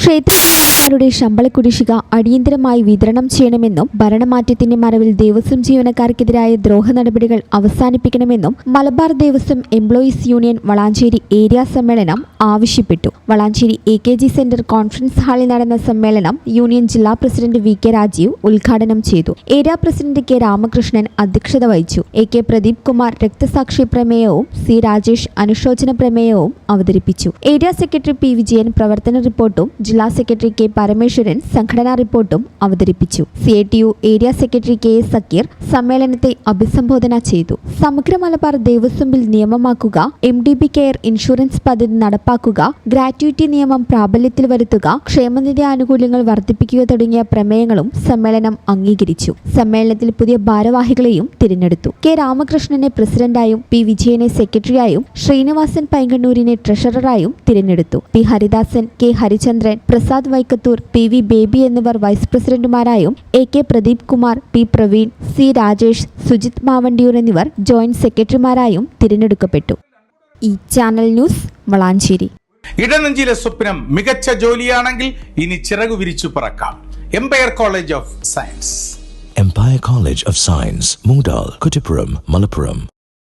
ക്ഷേത്രങ്ങളുടെ ശമ്പള കുടിശ്ശിക അടിയന്തരമായി വിതരണം ചെയ്യണമെന്നും ഭരണമാറ്റത്തിന്റെ മറവിൽ ദേവസ്വം ജീവനക്കാർക്കെതിരായ ദ്രോഹ നടപടികൾ അവസാനിപ്പിക്കണമെന്നും Malabar Devaswom employees union Valanchery area സമ്മേളനം ആവശ്യപ്പെട്ടു. വളാഞ്ചേരി AKG സെന്റർ കോൺഫറൻസ് ഹാളിൽ നടന്ന സമ്മേളനം യൂണിയൻ ജില്ലാ പ്രസിഡന്റ് VK രാജീവ് ഉദ്ഘാടനം ചെയ്തു. ഏരിയ പ്രസിഡന്റ് K രാമകൃഷ്ണൻ അധ്യക്ഷത വഹിച്ചു. AK പ്രദീപ് കുമാർ രക്തസാക്ഷി പ്രമേയവും C രാജേഷ് അനുശോചന പ്രമേയവും അവതരിപ്പിച്ചു. ഏരിയ സെക്രട്ടറി P വിജയൻ പ്രവർത്തന റിപ്പോർട്ടും ജില്ലാ സെക്രട്ടറി K പരമേശ്വരൻ സംഘടനാ റിപ്പോർട്ടും അവതരിപ്പിച്ചു. CATU area secretary KS Zakir സമ്മേളനത്തെ അഭിസംബോധന ചെയ്തു. സമഗ്ര മലബാർ ദേവസ്വം ബിൽ നിയമമാക്കുക, MDB കെയർ ഇൻഷുറൻസ് പദ്ധതി നടപ്പാക്കുക, ഗ്രാറ്റുവിറ്റി നിയമം പ്രാബല്യത്തിൽ വരുത്തുക, ക്ഷേമനിധി ആനുകൂല്യങ്ങൾ വർദ്ധിപ്പിക്കുക തുടങ്ങിയ പ്രമേയങ്ങളും സമ്മേളനം അംഗീകരിച്ചു. സമ്മേളനത്തിൽ പുതിയ ഭാരവാഹികളെയും തിരഞ്ഞെടുത്തു. K രാമകൃഷ്ണനെ പ്രസിഡന്റായും P വിജയനെ സെക്രട്ടറിയായും ശ്രീനിവാസൻ പൈങ്കണ്ണൂരിനെ ട്രഷററായും തിരഞ്ഞെടുത്തു. P Haridasan, K Harichandran, Prasad Vaikkathur, PV Baby എന്നിവർ വൈസ് പ്രസിഡന്റുമാരായും AK Pradeep Kumar, P Praveen, C Rajesh, Sujith Mavandiyur എന്നിവർ ജോയിന്റ് സെക്രട്ടറിമാരായും തിരഞ്ഞെടുക്കപ്പെട്ടു. ഈ ചാനൽ ന്യൂസ് വളാഞ്ചേരി. ഇടനെഞ്ചിലെ സ്വപ്നം മികച്ച ജോലിയാണെങ്കിൽ ഇനി ചിറകു വിരിച്ചു പറക്കാം. Empire college of science. Empire College of Science, Moondal, Kuttipuram, Malappuram.